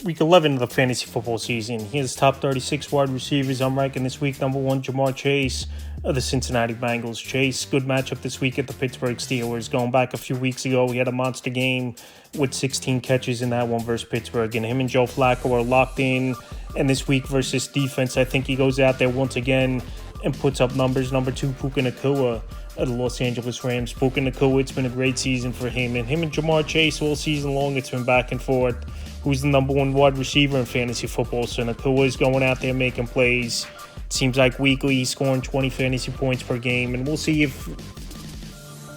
Week 11 of the fantasy football season. Here's top 36 wide receivers. I'm ranking this week number 1, Ja'Marr Chase of the Cincinnati Bengals. Chase, good matchup this week at the Pittsburgh Steelers. Going back a few weeks ago, he had a monster game with 16 catches in that one versus Pittsburgh. And him and Joe Flacco are locked in. And this week versus defense, I think he goes out there once again and puts up numbers. Number 2, Puka Nacua of the Los Angeles Rams. Puka Nacua, it's been a great season for him. And him and Ja'Marr Chase all season long, it's been back and forth. Who's the number 1 wide receiver in fantasy football? So Nacua is going out there making plays. It seems like weekly he's scoring 20 fantasy points per game. And we'll see if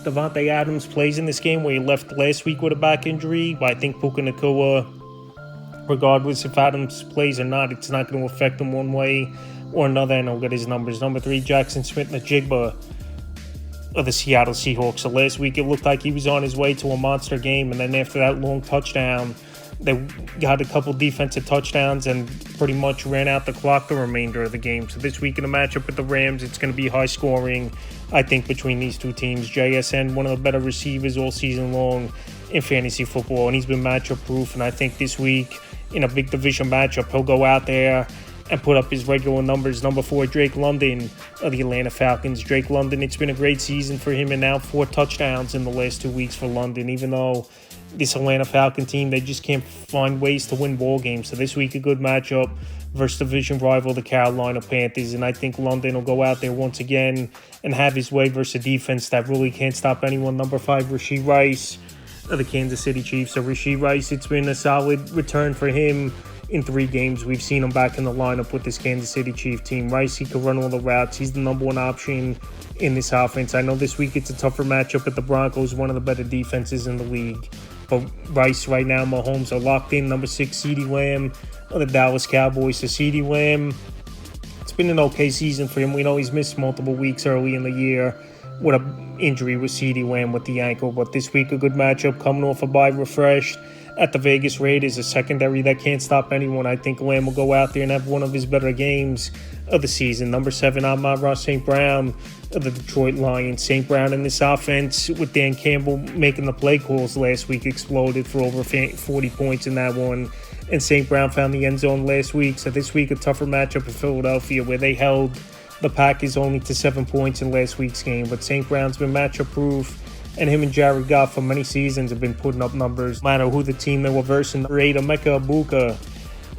Davante Adams plays in this game where he left last week with a back injury. But I think Puka Nacua, regardless if Adams plays or not, it's not going to affect him one way or another, and he'll get his numbers. Number 3, Jackson Smith-Njigba of the Seattle Seahawks. So last week it looked like he was on his way to a monster game, and then after that long touchdown, they got a couple defensive touchdowns and pretty much ran out the clock the remainder of the game. So this week in the matchup with the Rams, it's going to be high scoring, I think, between these two teams. JSN, one of the better receivers all season long in fantasy football, and he's been matchup proof. And I think this week in a big division matchup, he'll go out there and put up his regular numbers. Number 4, Drake London of the Atlanta Falcons. Drake London, it's been a great season for him, and now 4 touchdowns in the last 2 weeks for London, even though this Atlanta Falcon team, they just can't find ways to win ball games. So this week, a good matchup versus division rival, the Carolina Panthers. And I think London will go out there once again and have his way versus a defense that really can't stop anyone. Number 5, Rashee Rice of the Kansas City Chiefs. So Rashee Rice, it's been a solid return for him in 3 games. We've seen him back in the lineup with this Kansas City Chiefs team. Rice, he can run all the routes. He's the number 1 option in this offense. I know this week it's a tougher matchup at the Broncos, one of the better defenses in the league. But Rice right now, Mahomes are locked in. Number 6, CeeDee Lamb of the Dallas Cowboys. So CeeDee Lamb, it's been an okay season for him. We know he's missed multiple weeks early in the year with an injury with CeeDee Lamb with the ankle. But this week, a good matchup coming off a bye, refreshed at the Vegas Raiders, a secondary that can't stop anyone. I think Lamb will go out there and have one of his better games of the season. Number 7, Amon-Ra St. Brown of the Detroit Lions. St. Brown in this offense with Dan Campbell making the play calls last week exploded for over 40 points in that one. And St. Brown found the end zone last week. So this week, a tougher matchup in Philadelphia where they held the Packers only to 7 points in last week's game. But St. Brown's been matchup proof. And him and Jared Goff for many seasons have been putting up numbers, no matter who the team they were versing. Emeka Egbuka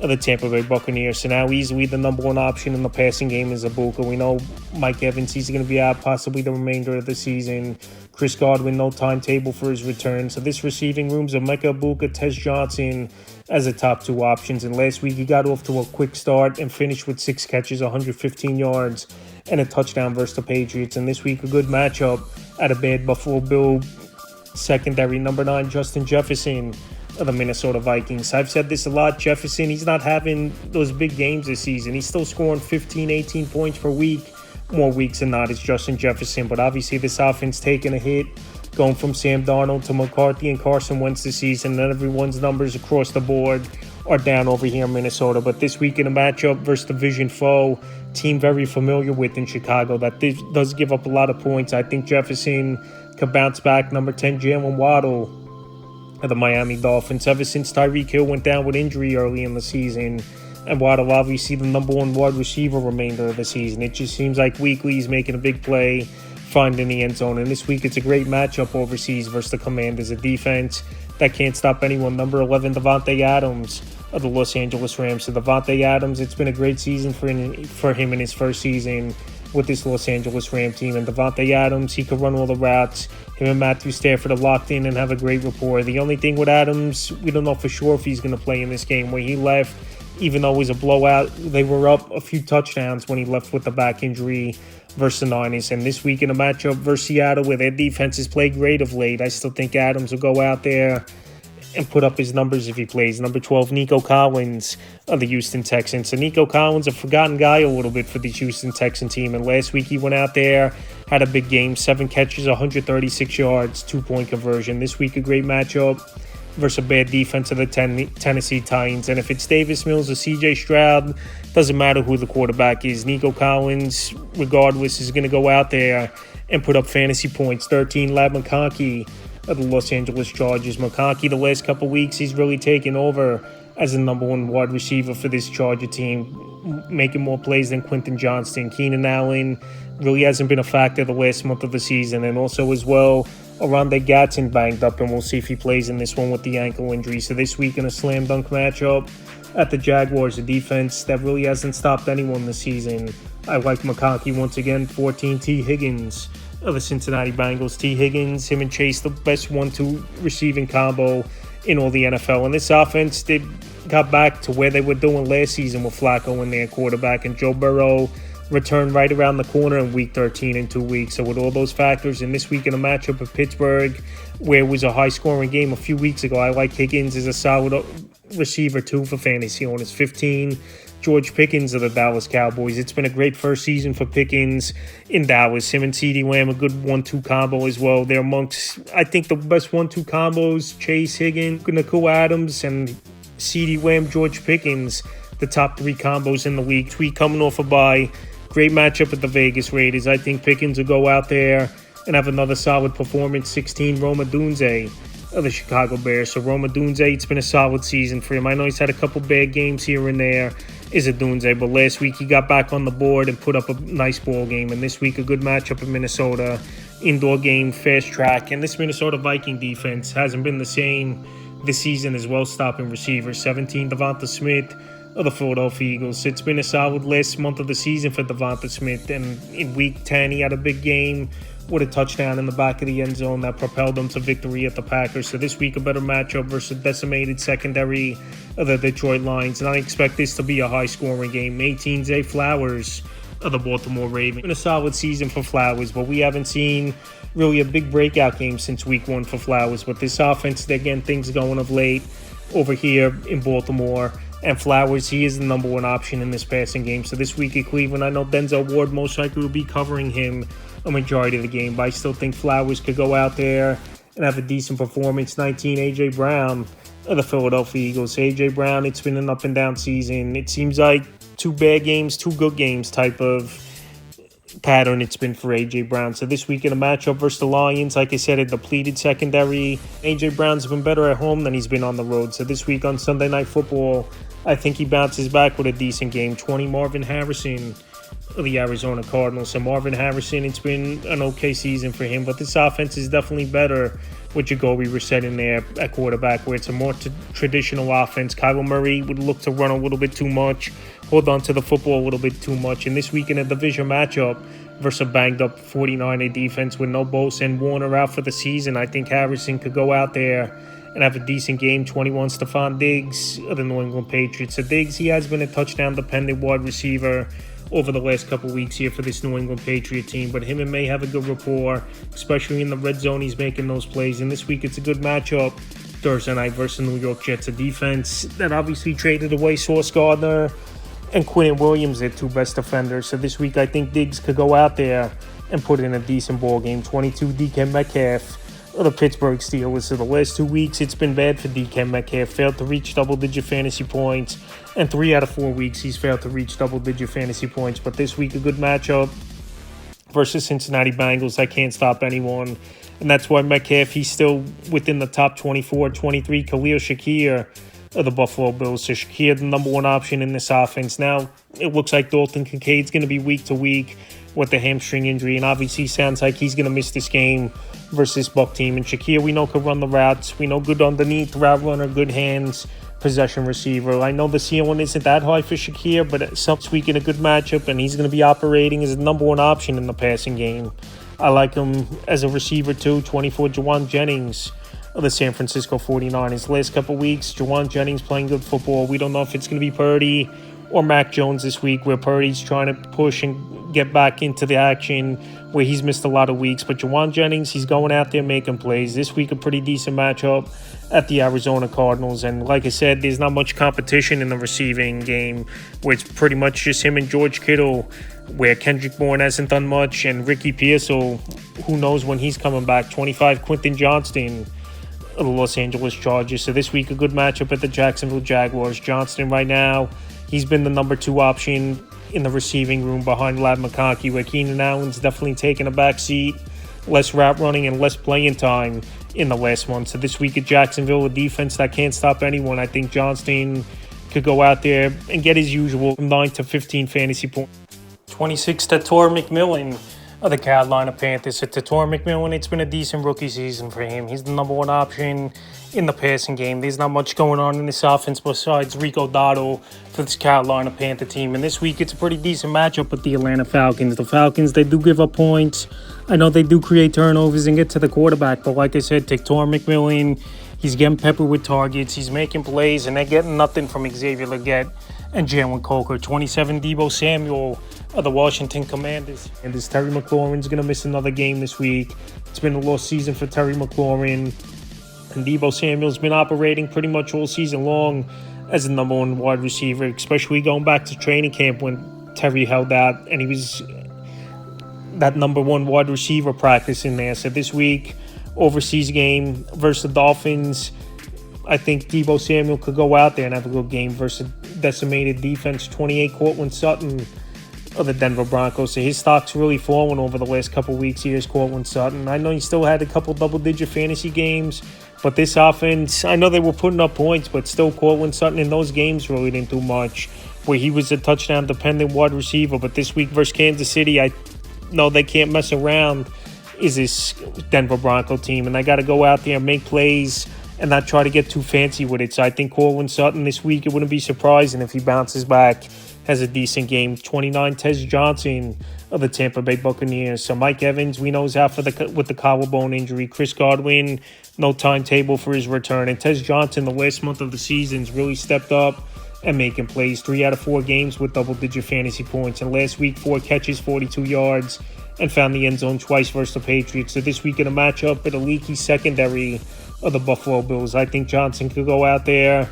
of the Tampa Bay Buccaneers. So now easily the number 1 option in the passing game is Egbuka. We know Mike Evans, he's going to be out possibly the remainder of the season. Chris Godwin, no timetable for his return. So this receiving room's Emeka Egbuka, Tez Johnson as the top 2 options. And last week he got off to a quick start and finished with 6 catches, 115 yards, and a touchdown versus the Patriots. And this week, a good matchup at a bad Buffalo Bill secondary. Number 9, Justin Jefferson of the Minnesota Vikings. I've said this a lot. Jefferson, he's not having those big games this season. He's still scoring 15, 18 points per week. More weeks than not, it's Justin Jefferson. But obviously, this offense taking a hit, going from Sam Darnold to McCarthy and Carson Wentz this season, and everyone's numbers across the board are down over here in Minnesota. But this week in a matchup versus division foe, team very familiar with in Chicago, that does give up a lot of points. I think Jefferson could bounce back. Number 10, Jalen Waddle of the Miami Dolphins. Ever since Tyreek Hill went down with injury early in the season, and Waddle obviously the number 1 wide receiver remainder of the season, it just seems like weekly he's making a big play, finding the end zone. And this week it's a great matchup overseas versus the Commanders, a defense that can't stop anyone. Number 11, Davante Adams of the Los Angeles Rams. So Davante Adams, it's been a great season for him in his first season with this Los Angeles Ram team. And Davante Adams, he could run all the routes. Him and Matthew Stafford are locked in and have a great rapport. The only thing with Adams, we don't know for sure if he's going to play in this game. Where he left, even though it was a blowout, they were up a few touchdowns when he left with the back injury versus the Niners. And this week in a matchup versus Seattle, where their defense has played great of late, I still think Adams will go out there and put up his numbers if he plays. Number 12, Nico Collins of the Houston Texans. So Nico Collins, a forgotten guy a little bit for the Houston Texan team. And last week he went out there, had a big game, 7 catches, 136 yards, 2-point conversion. This week a great matchup versus a bad defense of the Tennessee Titans. And if it's Davis Mills or C.J. Stroud, doesn't matter who the quarterback is. Nico Collins, regardless, is going to go out there and put up fantasy points. 13, Ladd McConkey of the Los Angeles Chargers. McConkey, the last couple weeks, he's really taken over as the number one wide receiver for this Charger team, making more plays than Quentin Johnston. Keenan Allen really hasn't been a factor the last month of the season, and also as well, Oronde Gadsden banged up, and we'll see if he plays in this one with the ankle injury. So this week in a slam dunk matchup at the Jaguars, a defense that really hasn't stopped anyone this season. I like McConkey once again. 14, T. Higgins of the Cincinnati Bengals. T. Higgins, him and Chase, the best 1-2 receiving combo in all the NFL. And this offense, they got back to where they were doing last season with Flacco in their quarterback, and Joe Burrow returned right around the corner in Week 13 in 2 weeks. So with all those factors, and this week in a matchup of Pittsburgh, where it was a high-scoring game a few weeks ago, I like Higgins as a solid receiver too for fantasy owners. 15, George Pickens of the Dallas Cowboys. It's been a great first season for Pickens in Dallas. Him and CeeDee Lamb, a good 1-2 combo as well. They're amongst, I think, the best 1-2 combos. Chase, Higgins, Nicole Adams, and CeeDee Lamb, George Pickens, the top 3 combos in the league. Tweet coming off a bye. Great matchup with the Vegas Raiders. I think Pickens will go out there and have another solid performance. 16, Rome Odunze of the Chicago Bears. So Rome Odunze, it's been a solid season for him. I know he's had a couple bad games here and there, is Odunze, but last week he got back on the board and put up a nice ball game. And this week a good matchup in Minnesota. Indoor game, fast track. And this Minnesota Viking defense hasn't been the same this season as well, stopping receivers. 17, Devonta Smith of the Philadelphia Eagles. It's been a solid last month of the season for Devonta Smith, and in Week 10 he had a big game with a touchdown in the back of the end zone that propelled them to victory at the Packers. So this week a better matchup versus decimated secondary of the Detroit Lions, and I expect this to be a high-scoring game. 18, Zay Flowers of the Baltimore Ravens. Been a solid season for Flowers, but we haven't seen really a big breakout game since Week 1 for Flowers. But this offense, they're getting things going of late over here in Baltimore. And Flowers, he is the number one option in this passing game. So this week at Cleveland, I know Denzel Ward most likely will be covering him a majority of the game, but I still think Flowers could go out there and have a decent performance. 19, A.J. Brown of the Philadelphia Eagles. A.J. Brown, it's been an up-and-down season. It seems like 2 bad games, 2 good games type of pattern it's been for A.J. Brown. So this week in a matchup versus the Lions, like I said, a depleted secondary. A.J. Brown's been better at home than he's been on the road. So this week on Sunday Night Football, I think he bounces back with a decent game. 20, Marvin Harrison of the Arizona Cardinals. So Marvin Harrison, it's been an okay season for him, but this offense is definitely better with Jacoby Brissett in there at quarterback, where it's a more traditional offense. Kyler Murray would look to run a little bit too much, hold on to the football a little bit too much. And this week in a division matchup versus a banged-up 49er defense with no Bosa and Warner out for the season, I think Harrison could go out there and have a decent game. 21, Stephon Diggs of the New England Patriots. So Diggs, he has been a touchdown-dependent wide receiver over the last couple weeks here for this New England Patriot team, but him and May have a good rapport, especially in the red zone. He's making those plays, and this week it's a good matchup Thursday night versus New York Jets, a defense that obviously traded away Sauce Gardner and Quinnen Williams, their 2 best defenders. So this week I think Diggs could go out there and put in a decent ball game. 22, DK Metcalf of the Pittsburgh Steelers. So the last 2 weeks it's been bad for DK Metcalf. Failed to reach double-digit fantasy points, and 3 out of 4 weeks he's failed to reach double-digit fantasy points. But this week a good matchup versus Cincinnati Bengals. I can't stop anyone, and that's why Metcalf, he's still within the top 24. 23, Khalil Shakir of the Buffalo Bills. So Shakir, the number one option in this offense. Now it looks like Dalton Kincaid's going to be week to week with the hamstring injury, and obviously sounds like he's going to miss this game versus Buck team. And Shakir, we know, could run the routes. We know good underneath, route runner, good hands, possession receiver. I know the ceiling isn't that high for Shakir, but some week in a good matchup, and he's going to be operating as the number one option in the passing game. I like him as a receiver too. 24, Jawan Jennings of the San Francisco 49ers. Last couple weeks, Jawan Jennings playing good football. We don't know if it's going to be Purdy or Mac Jones this week, where Purdy's trying to push and get back into the action, where he's missed a lot of weeks. But Jawan Jennings, he's going out there making plays. This week, a pretty decent matchup at the Arizona Cardinals. And like I said, there's not much competition in the receiving game, where it's pretty much just him and George Kittle, where Kendrick Bourne hasn't done much, and Ricky Pearsall, who knows when he's coming back. 25, Quentin Johnston of the Los Angeles Chargers. So this week, a good matchup at the Jacksonville Jaguars. Johnston right now, he's been the number 2 option in the receiving room behind Ladd McConkey, where Keenan Allen's definitely taken a back seat less route running, and less playing time in the last month. So this week at Jacksonville, a defense that can't stop anyone, I think Johnston could go out there and get his usual 9 to 15 fantasy points. 26, Tator McMillan of the Carolina Panthers. At Tator McMillan, it's been a decent rookie season for him. He's the number one option in the passing game. There's not much going on in this offense besides Rico Dotto for this Carolina Panther team. And this week, it's a pretty decent matchup with the Atlanta Falcons. The Falcons, they do give up points. I know they do create turnovers and get to the quarterback. But like I said, Tator McMillan, he's getting peppered with targets. He's making plays, and they're getting nothing from Xavier Legette and Jalen Coker. 27, Deebo Samuel of the Washington Commanders. And this Terry McLaurin's going to miss another game this week. It's been a lost season for Terry McLaurin. And Deebo Samuel's been operating pretty much all season long as the number one wide receiver, especially going back to training camp when Terry held out and he was that number one wide receiver practicing there. So this week, overseas game versus the Dolphins, I think Deebo Samuel could go out there and have a good game versus decimated defense. 28, Courtland Sutton of the Denver Broncos. So his stock's really fallen over the last couple of weeks. Here's Courtland Sutton. I know he still had a couple double-digit fantasy games, but this offense, I know they were putting up points, but still Courtland Sutton in those games really didn't do much, where he was a touchdown-dependent wide receiver. But this week versus Kansas City, I know they can't mess around, is this Denver Bronco team, and I got to go out there and make plays and not try to get too fancy with it. So I think Courtland Sutton this week, it wouldn't be surprising if he bounces back, has a decent game. 29, Tez Johnson of the Tampa Bay Buccaneers. So Mike Evans, we know, is out with the collarbone injury. Chris Godwin, no timetable for his return. And Tez Johnson, the last month of the season's really stepped up and making plays. 3 out of 4 games with double-digit fantasy points. And last week, 4 catches, 42 yards, and found the end zone twice versus the Patriots. So this week in a matchup with a leaky secondary of the Buffalo Bills, I think Johnson could go out there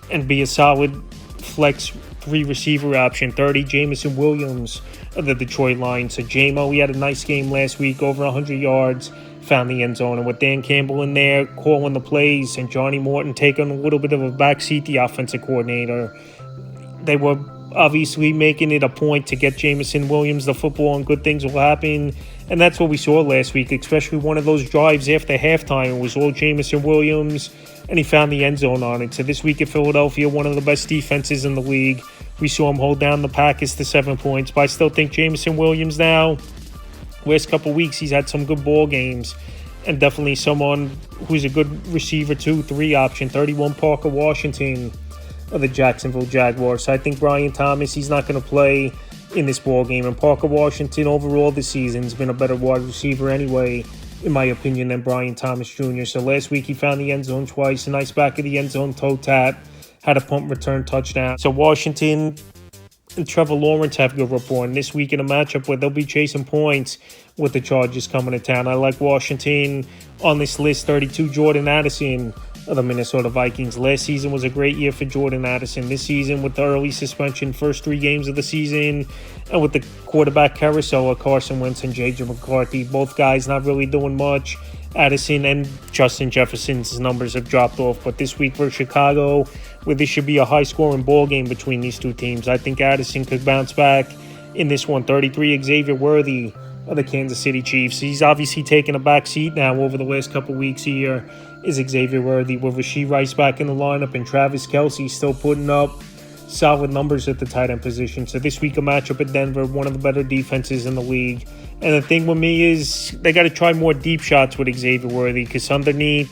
and be a solid flex 3 receiver option. 30, Jameson Williams of the Detroit Lions. So JMO, he had a nice game last week, over 100 yards, found the end zone. And with Dan Campbell in there calling the plays and Johnny Morton taking a little bit of a backseat, the offensive coordinator, they were obviously making it a point to get Jameson Williams the football and good things will happen. And that's what we saw last week, especially one of those drives after halftime. It was all Jameson Williams, and he found the end zone on it. So this week at Philadelphia, one of the best defenses in the league. We saw him hold down the Packers to 7 points, but I still think Jameson Williams now, last couple of weeks, he's had some good ball games, and definitely someone who's a good receiver 2-3 option. 31, Parker Washington of the Jacksonville Jaguars. So I think Brian Thomas, he's not going to play in this ball game, and Parker Washington overall this season has been a better wide receiver anyway, in my opinion, than Brian Thomas Jr. So last week he found the end zone twice, a nice back of the end zone toe tap, had a punt return touchdown. So Washington and Trevor Lawrence have good rapport, and this week in a matchup where they'll be chasing points with the Chargers coming to town, I like Washington on this list. 32, Jordan Addison of the Minnesota Vikings. Last season was a great year for Jordan Addison. This season, with the early suspension, first 3 games of the season, and with the quarterback carousel of Carson Wentz and J.J. McCarthy, both guys not really doing much. Addison and Justin Jefferson's numbers have dropped off, but this week for Chicago, where this should be a high-scoring ball game between these two teams, I think Addison could bounce back in this one. 33, Xavier Worthy of the Kansas City Chiefs. He's obviously taken a back seat now over the last couple weeks here, is Xavier Worthy, with Rashee Rice back in the lineup and Travis Kelce still putting up solid numbers at the tight end position. So this week a matchup at Denver, one of the better defenses in the league. And the thing with me is they got to try more deep shots with Xavier Worthy, because underneath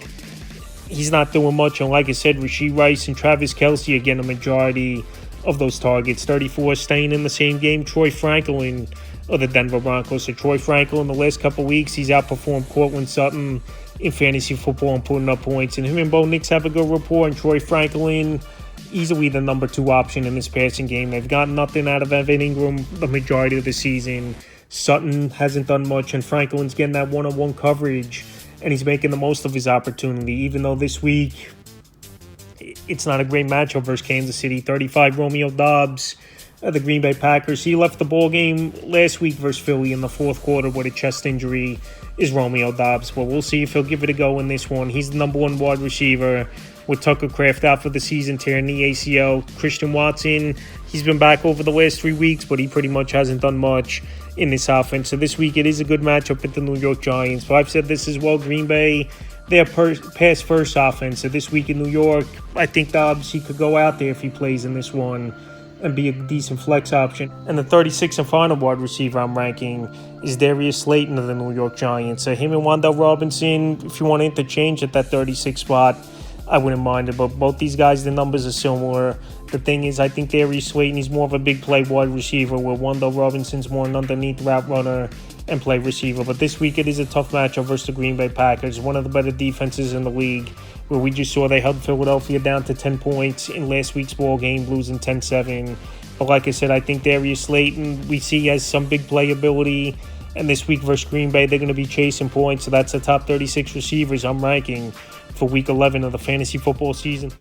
he's not doing much. And like I said, Rashee Rice and Travis Kelce are getting a majority of those targets. 34, staying in the same game, Troy Franklin of the Denver Broncos. So Troy Franklin, the last couple weeks, he's outperformed Courtland Sutton in fantasy football and putting up points. And him and Bo Nix have a good rapport. And Troy Franklin, easily the number 2 option in this passing game. They've gotten nothing out of Evan Ingram the majority of the season. Sutton hasn't done much, and Franklin's getting that one-on-one coverage, and he's making the most of his opportunity, even though this week it's not a great matchup versus Kansas City. 35, Romeo Doubs of the Green Bay Packers. He left the ball game last week versus Philly in the 4th quarter with a chest injury, is Romeo Doubs. But we'll see if he'll give it a go in this one. He's the number 1 wide receiver, with Tucker Kraft out for the season, tearing the ACL. Christian Watson, he's been back over the last 3 weeks, but he pretty much hasn't done much in this offense. So this week it is a good matchup with the New York Giants. But I've said this as well, Green Bay, their pass-first offense. So this week in New York, I think Dobbs, he could go out there if he plays in this one and be a decent flex option. And the 36th and final wide receiver I'm ranking is Darius Slayton of the New York Giants. So him and Wan'Dale Robinson, if you want to interchange at that 36 spot, I wouldn't mind it. But both these guys, the numbers are similar. The thing is, I think Darius Slayton is more of a big play wide receiver, where Wan'Dale Robinson's more an underneath route runner and play receiver. But this week it is a tough matchup versus the Green Bay Packers, one of the better defenses in the league, where we just saw they held Philadelphia down to 10 points in last week's ball game, losing 10-7. But like I said, I think Darius Slayton, we see has some big playability. And this week versus Green Bay, they're going to be chasing points. So that's the top 36 receivers I'm ranking for Week 11 of the fantasy football season.